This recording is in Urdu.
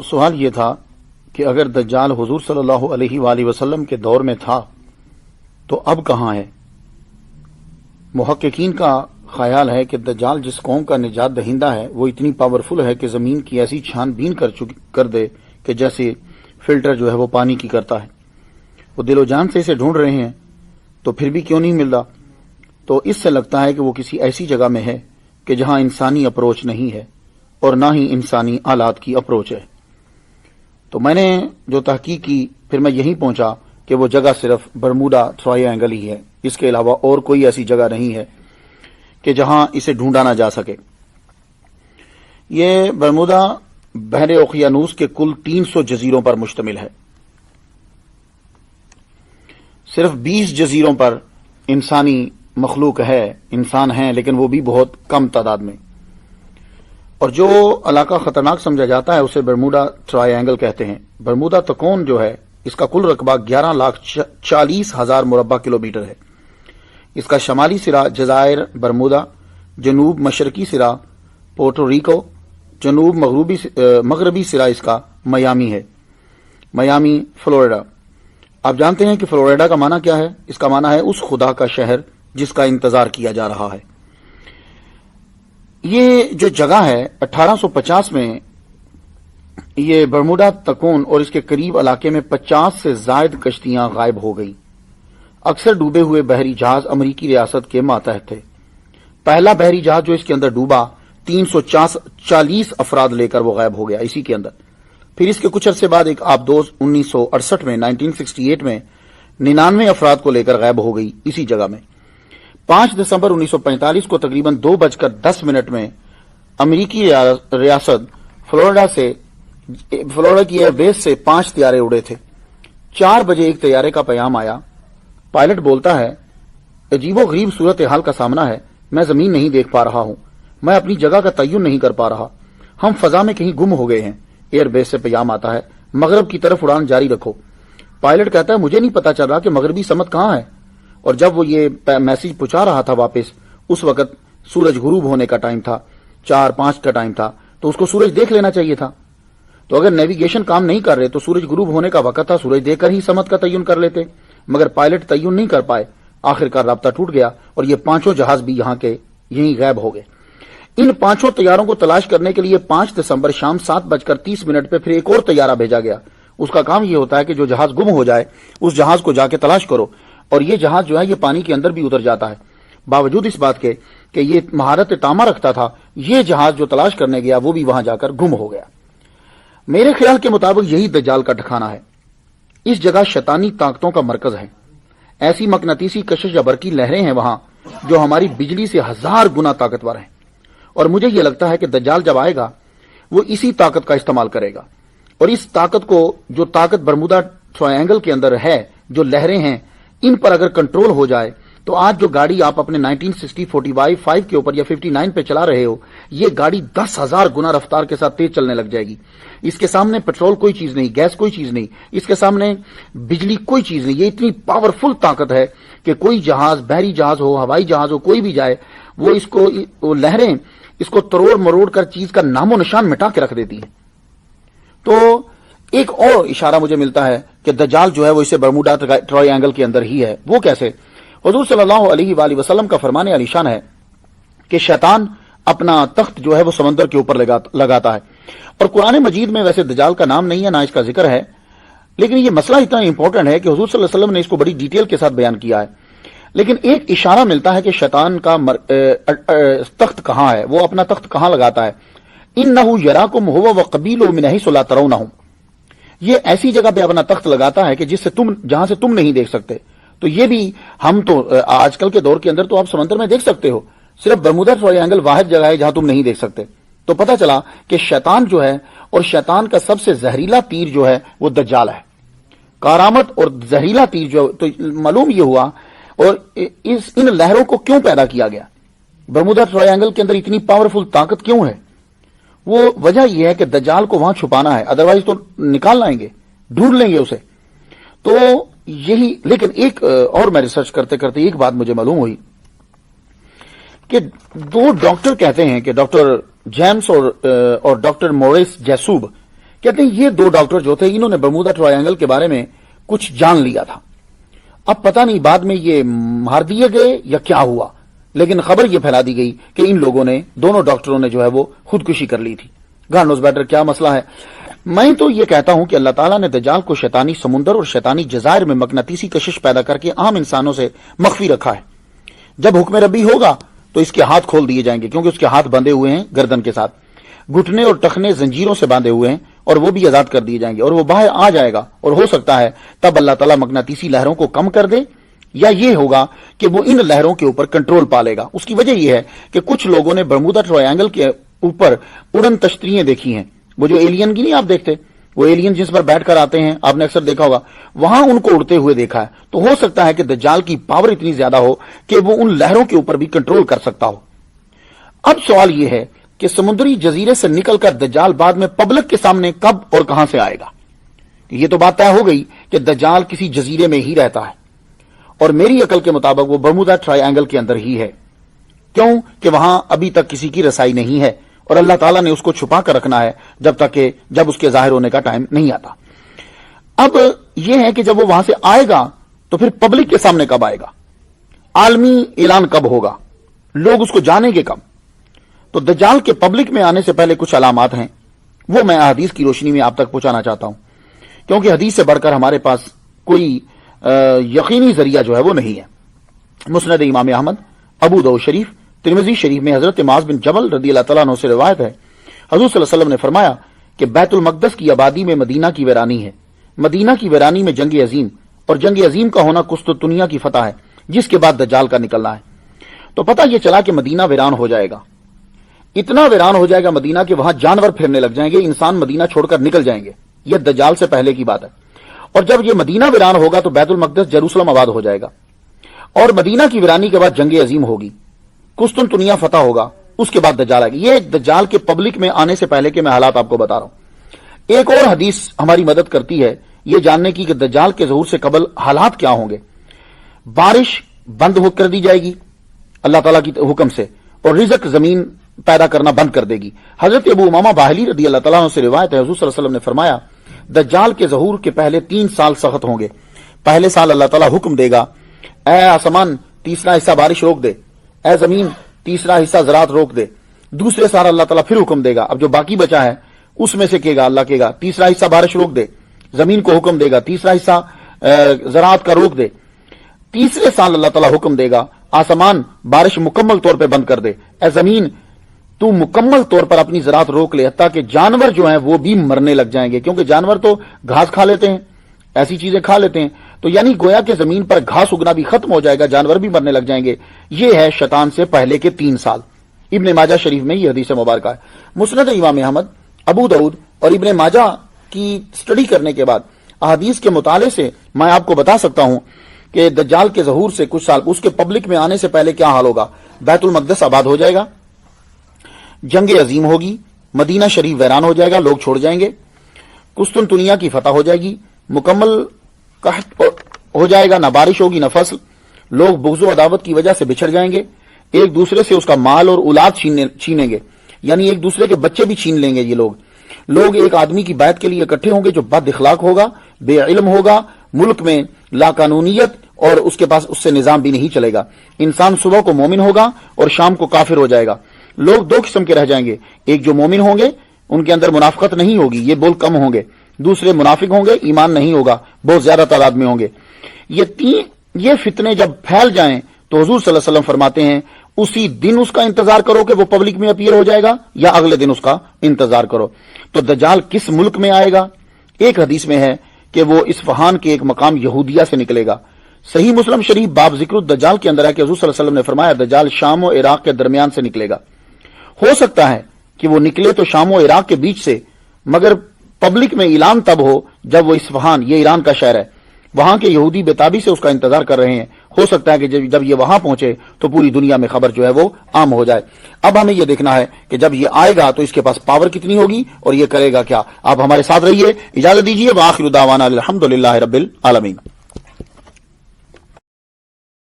سوال یہ تھا کہ اگر دجال حضور صلی اللہ علیہ وآلہ وسلم کے دور میں تھا تو اب کہاں ہے؟ محققین کا خیال ہے کہ دجال جس قوم کا نجات دہندہ ہے وہ اتنی پاورفل ہے کہ زمین کی ایسی چھان بین کر دے کہ جیسے فلٹر جو ہے وہ پانی کی کرتا ہے۔ وہ دل و جان سے اسے ڈھونڈ رہے ہیں تو پھر بھی کیوں نہیں مل رہا؟ تو اس سے لگتا ہے کہ وہ کسی ایسی جگہ میں ہے کہ جہاں انسانی اپروچ نہیں ہے اور نہ ہی انسانی آلات کی اپروچ ہے۔ تو میں نے جو تحقیق کی پھر میں یہیں پہنچا کہ وہ جگہ صرف برمودا ٹرائی اینگل ہی ہے، اس کے علاوہ اور کوئی ایسی جگہ نہیں ہے کہ جہاں اسے ڈھونڈا نہ جا سکے۔ یہ برمودا بحر اوقیانوس کے کل 300 جزیروں پر مشتمل ہے۔ صرف 20 جزیروں پر انسانی مخلوق ہے، انسان ہیں، لیکن وہ بھی بہت کم تعداد میں۔ اور جو علاقہ خطرناک سمجھا جاتا ہے اسے برمودا ٹرائی اینگل کہتے ہیں۔ برمودا تکون جو ہے اس کا کل رقبہ 11,40,000 مربع کلومیٹر ہے۔ اس کا شمالی سرا جزائر برمودا، جنوب مشرقی سرا پورٹو ریکو، جنوب مغربی سرا اس کا میامی ہے، میامی فلوریڈا۔ آپ جانتے ہیں کہ فلوریڈا کا معنی کیا ہے؟ اس کا معنی ہے اس خدا کا شہر جس کا انتظار کیا جا رہا ہے۔ یہ جو جگہ ہے 1850 میں یہ برمودا تکون اور اس کے قریب علاقے میں 50 سے زائد کشتیاں غائب ہو گئیں۔ اکثر ڈوبے ہوئے بحری جہاز امریکی ریاست کے ماتحت تھے۔ پہلا بحری جہاز جو اس کے اندر ڈوبا 340 افراد لے کر وہ غائب ہو گیا اسی کے اندر۔ پھر اس کے کچھ عرصے بعد ایک آبدوز 1968 میں 1968 میں 99 افراد کو لے کر غائب ہو گئی اسی جگہ میں۔ 5 دسمبر 1945 کو تقریباً 2:10 میں امریکی ریاست فلوریڈا کی ایئر بیس سے 5 طیارے اڑے تھے۔ 4 بجے ایک طیارے کا پیغام آیا۔ پائلٹ بولتا ہے، عجیب و غریب صورتحال کا سامنا ہے، میں زمین نہیں دیکھ پا رہا ہوں، میں اپنی جگہ کا تعین نہیں کر پا رہا، ہم فضا میں کہیں گم ہو گئے ہیں۔ ایئر بیس سے پیغام آتا ہے، مغرب کی طرف اڑان جاری رکھو۔ پائلٹ کہتا ہے، مجھے نہیں پتا چل رہا کہ مغربی سمت کہاں ہے۔ اور جب وہ یہ میسج پہنچا رہا تھا واپس، اس وقت سورج غروب ہونے کا ٹائم تھا، 4-5 کا ٹائم تھا، تو اس کو سورج دیکھ لینا چاہیے تھا۔ تو اگر نیویگیشن کام نہیں کر رہے تو سورج غروب ہونے کا وقت تھا، سورج دیکھ کر ہی سمت کا تعین کر لیتے، مگر پائلٹ تعین نہیں کر پائے۔ آخر کار رابطہ ٹوٹ گیا اور یہ 5 جہاز بھی یہاں کے یہیں غائب ہو گئے۔ ان 5 طیاروں کو تلاش کرنے کے لیے 5 دسمبر شام 7:30 پہ پھر ایک اور طیارہ بھیجا گیا۔ اس کا کام یہ ہوتا ہے کہ جو جہاز گم ہو جائے اس جہاز کو جا کے تلاش کرو، اور یہ جہاز جو ہے یہ پانی کے اندر بھی اتر جاتا ہے۔ باوجود اس بات کے کہ یہ مہارت تامہ رکھتا تھا، یہ جہاز جو تلاش کرنے گیا وہ بھی وہاں جا کر گم ہو گیا۔ میرے خیال کے مطابق یہی دجال کا ٹھکانہ ہے۔ اس جگہ شیطانی طاقتوں کا مرکز ہے۔ ایسی مقناطیسی کشش یا برقی لہریں ہیں وہاں جو ہماری بجلی سے 1000 گنا طاقتور ہیں، اور مجھے یہ لگتا ہے کہ دجال جب آئے گا وہ اسی طاقت کا استعمال کرے گا، اور اس طاقت کو، جو طاقت برمودا ٹرائی اینگل کے اندر ہے، جو لہریں ہیں، ان پر اگر کنٹرول ہو جائے تو آج جو گاڑی آپ اپنے 1960 45 کے اوپر یا 59 پہ چلا رہے ہو، یہ گاڑی 10,000 گنا رفتار کے ساتھ تیز چلنے لگ جائے گی۔ اس کے سامنے پیٹرول کوئی چیز نہیں، گیس کوئی چیز نہیں، اس کے سامنے بجلی کوئی چیز نہیں۔ یہ اتنی پاورفل طاقت ہے کہ کوئی جہاز، بحری جہاز ہو، ہوائی جہاز ہو، کوئی بھی جائے، وہ لہریں اس کو تروڑ مروڑ کر چیز کا نام و نشان مٹا کے رکھ دیتی ہیں۔ تو ایک اور اشارہ مجھے ملتا ہے کہ دجال جو ہے وہ اسے برمودا ٹرائی اینگل کے اندر ہی ہے۔ وہ کیسے؟ حضور صلی اللہ علیہ وآلہ وسلم کا فرمان علی شان ہے کہ شیطان اپنا تخت جو ہے وہ سمندر کے اوپر لگاتا ہے، اور قرآن مجید میں ویسے دجال کا نام نہیں ہے، نہ اس کا ذکر ہے، لیکن یہ مسئلہ اتنا امپورٹنٹ ہے کہ حضور صلی اللہ علیہ وسلم نے اس کو بڑی ڈیٹیل کے ساتھ بیان کیا ہے۔ لیکن ایک اشارہ ملتا ہے کہ شیطان کا تخت کہاں ہے، وہ اپنا تخت کہاں لگاتا ہے۔ اِنَّهُ يَرَاكُمْ هُوَ وَقَبِيلُهُ مِنْ حَيْثُ لَا تَرَوْنَهُمْ، یہ ایسی جگہ پہ اپنا تخت لگاتا ہے کہ جہاں سے تم نہیں دیکھ سکتے۔ تو یہ بھی ہم تو آج کل کے دور کے اندر تو آپ سمندر میں دیکھ سکتے ہو، صرف برمودا ٹرائی اینگل واحد جگہ ہے جہاں تم نہیں دیکھ سکتے۔ تو پتہ چلا کہ شیطان جو ہے، اور شیطان کا سب سے زہریلا تیر جو ہے وہ دجال ہے۔ کارآمد اور زہریلا تیر جو، تو معلوم یہ ہوا، اور ان لہروں کو کیوں پیدا کیا گیا، برمودا ٹرائی اینگل کے اندر اتنی پاورفل طاقت کیوں ہے؟ وہ وجہ یہ ہے کہ دجال کو وہاں چھپانا ہے، ادروائز تو نکال لائیں گے، ڈھونڈ لیں گے اسے۔ تو یہی، لیکن ایک اور میں ریسرچ کرتے کرتے ایک بات مجھے معلوم ہوئی کہ 2 ڈاکٹر کہتے ہیں کہ ڈاکٹر جیمز اور ڈاکٹر موریس جیسوب، کہتے ہیں یہ دو ڈاکٹر جو تھے انہوں نے برمودا ٹرائنگل کے بارے میں کچھ جان لیا تھا. اب پتہ نہیں بعد میں یہ مار دیے گئے یا کیا ہوا، لیکن خبر یہ پھیلا دی گئی کہ ان لوگوں نے، دونوں ڈاکٹروں نے جو ہے وہ خودکشی کر لی تھی. گاڈ نوز بیٹر کیا مسئلہ ہے. میں تو یہ کہتا ہوں کہ اللہ تعالیٰ نے دجال کو شیطانی سمندر اور شیطانی جزائر میں مقناطیسی کشش پیدا کر کے عام انسانوں سے مخفی رکھا ہے. جب حکم ربی ہوگا تو اس کے ہاتھ کھول دیے جائیں گے، کیونکہ اس کے ہاتھ بندھے ہوئے ہیں گردن کے ساتھ، گھٹنے اور ٹخنے زنجیروں سے باندھے ہوئے ہیں، اور وہ بھی آزاد کر دیے جائیں گے اور وہ باہر آ جائے گا. اور ہو سکتا ہے تب اللہ تعالیٰ مقناطیسی لہروں کو کم کر دے، یا یہ ہوگا کہ وہ ان لہروں کے اوپر کنٹرول پا لے گا. اس کی وجہ یہ ہے کہ کچھ لوگوں نے برمودا ٹرائنگل کے اوپر اڑن تشتریاں دیکھی ہیں. وہ جو ایلین کی نہیں آپ دیکھتے، وہ ایلین جس پر بیٹھ کر آتے ہیں، آپ نے اکثر دیکھا ہوگا، وہاں ان کو اڑتے ہوئے دیکھا ہے. تو ہو سکتا ہے کہ دجال کی پاور اتنی زیادہ ہو کہ وہ ان لہروں کے اوپر بھی کنٹرول کر سکتا ہو. اب سوال یہ ہے کہ سمندری جزیرے سے نکل کر دجال بعد میں پبلک کے سامنے کب اور کہاں سے آئے گا؟ یہ تو بات طے ہو گئی کہ دجال کسی جزیرے میں ہی رہتا ہے، اور میری عقل کے مطابق وہ برمودا ٹرائی اینگل کے اندر ہی ہے. کیوں کہ وہاں ابھی تک کسی کی رسائی نہیں ہے، اور اللہ تعالیٰ نے اس کو چھپا کر رکھنا ہے جب تک کہ جب اس کے ظاہر ہونے کا ٹائم نہیں آتا. اب یہ ہے کہ جب وہ وہاں سے آئے گا تو پھر پبلک کے سامنے کب آئے گا، عالمی اعلان کب ہوگا، لوگ اس کو جانیں گے کب؟ تو دجال کے پبلک میں آنے سے پہلے کچھ علامات ہیں، وہ میں حدیث کی روشنی میں آپ تک پہنچانا چاہتا ہوں، کیونکہ حدیث سے بڑھ کر ہمارے پاس کوئی یقینی ذریعہ جو ہے وہ نہیں ہے. مسند امام احمد، ابو داؤد شریف، ترمذی شریف میں حضرت معاذ بن جبل رضی اللہ تعالیٰ عنہ سے روایت ہے، حضور صلی اللہ علیہ وسلم نے فرمایا کہ بیت المقدس کی آبادی میں مدینہ کی ویرانی ہے، مدینہ کی ویرانی میں جنگ عظیم، اور جنگ عظیم کا ہونا قسطنطنیہ کی فتح ہے، جس کے بعد دجال کا نکلنا ہے. تو پتہ یہ چلا کہ مدینہ ویران ہو جائے گا، اتنا ویران ہو جائے گا مدینہ کہ وہاں جانور پھرنے لگ جائیں گے، انسان مدینہ چھوڑ کر نکل جائیں گے. یہ دجال سے پہلے کی بات ہے. اور جب یہ مدینہ ویران ہوگا تو بیت المقدس جیروسلم آباد ہو جائے گا، اور مدینہ کی ویرانی کے بعد جنگ عظیم ہوگی، قسطنطنیہ فتح ہوگا، اس کے بعد دجال آئے گا. یہ دجال کے پبلک میں آنے سے پہلے کے میں حالات آپ کو بتا رہا ہوں. ایک اور حدیث ہماری مدد کرتی ہے یہ جاننے کی کہ دجال کے ظہور سے قبل حالات کیا ہوں گے. بارش بند ہو کر دی جائے گی اللہ تعالیٰ کی حکم سے، اور رزق زمین پیدا کرنا بند کر دے گی. حضرت ابو امامہ باہلی رضی اللہ تعالیٰ عنہ سے روایت ہے، حضور صلی اللہ علیہ وسلم نے فرمایا دجال کے ظہور کے پہلے 3 سال سخت ہوں گے. پہلے سال اللہ تعالیٰ حکم دے گا، اے آسمان تیسرا حصہ بارش روک دے، اے زمین تیسرا حصہ زراعت روک دے. دوسرے سال اللہ تعالیٰ پھر حکم دے گا، اب جو باقی بچا ہے اس میں سے کہے گا، اللہ کہے گا تیسرا حصہ بارش روک دے، زمین کو حکم دے گا تیسرا حصہ زراعت کا روک دے. تیسرے سال اللہ تعالیٰ حکم دے گا، آسمان بارش مکمل طور پہ بند کر دے، اے زمین تو مکمل طور پر اپنی زراعت روک لے، حتیٰ کہ جانور جو ہیں وہ بھی مرنے لگ جائیں گے، کیونکہ جانور تو گھاس کھا لیتے ہیں، ایسی چیزیں کھا لیتے ہیں. تو یعنی گویا کہ زمین پر گھاس اگنا بھی ختم ہو جائے گا، جانور بھی مرنے لگ جائیں گے. یہ ہے شیطان سے پہلے کے 3 سال. ابن ماجہ شریف میں یہ حدیث مبارکہ ہے. مسند امام احمد، ابو داؤد اور ابن ماجہ کی سٹڈی کرنے کے بعد احادیث کے مطالعے سے میں آپ کو بتا سکتا ہوں کہ دجال کے ظہور سے کچھ سال اس کے پبلک میں آنے سے پہلے کیا حال ہوگا. بیت المقدس آباد ہو جائے گا، جنگ عظیم ہوگی، مدینہ شریف ویران ہو جائے گا، لوگ چھوڑ جائیں گے، قسطنطنیہ کی فتح ہو جائے گی، مکمل قحط ہو جائے گا، نہ بارش ہوگی نہ فصل، لوگ بغض و عداوت کی وجہ سے بچھڑ جائیں گے، ایک دوسرے سے اس کا مال اور اولاد چھینیں گے، یعنی ایک دوسرے کے بچے بھی چھین لیں گے. یہ لوگ ایک آدمی کی بیعت کے لیے اکٹھے ہوں گے جو بد اخلاق ہوگا، بے علم ہوگا، ملک میں لا قانونیت اور اس کے پاس اس سے نظام بھی نہیں چلے گا. انسان صبح کو مومن ہوگا اور شام کو کافر ہو جائے گا. لوگ 2 قسم کے رہ جائیں گے، ایک جو مومن ہوں گے ان کے اندر منافقت نہیں ہوگی، یہ بول کم ہوں گے، دوسرے منافق ہوں گے، ایمان نہیں ہوگا، بہت زیادہ تعداد میں ہوں گے. یہ فتنے جب پھیل جائیں تو حضور صلی اللہ علیہ وسلم فرماتے ہیں اسی دن اس کا انتظار کرو کہ وہ پبلک میں اپیئر ہو جائے گا، یا اگلے دن اس کا انتظار کرو. تو دجال کس ملک میں آئے گا؟ ایک حدیث میں ہے کہ وہ اصفہان کے ایک مقام یہودیہ سے نکلے گا. صحیح مسلم شریف باب ذکر الدجال کے اندر ہے کہ حضور صلی اللہ علیہ وسلم نے فرمایا دجال شام و عراق کے درمیان سے نکلے گا. ہو سکتا ہے کہ وہ نکلے تو شام و عراق کے بیچ سے، مگر پبلک میں اعلان تب ہو جب وہ اصفہان، یہ ایران کا شہر ہے، وہاں کے یہودی بے تابی سے اس کا انتظار کر رہے ہیں. ہو سکتا ہے کہ جب یہ وہاں پہنچے تو پوری دنیا میں خبر جو ہے وہ عام ہو جائے. اب ہمیں یہ دیکھنا ہے کہ جب یہ آئے گا تو اس کے پاس پاور کتنی ہوگی اور یہ کرے گا کیا. آپ ہمارے ساتھ رہیے، اجازت دیجیے. وآخر دعوانا الحمدللہ رب العالمین.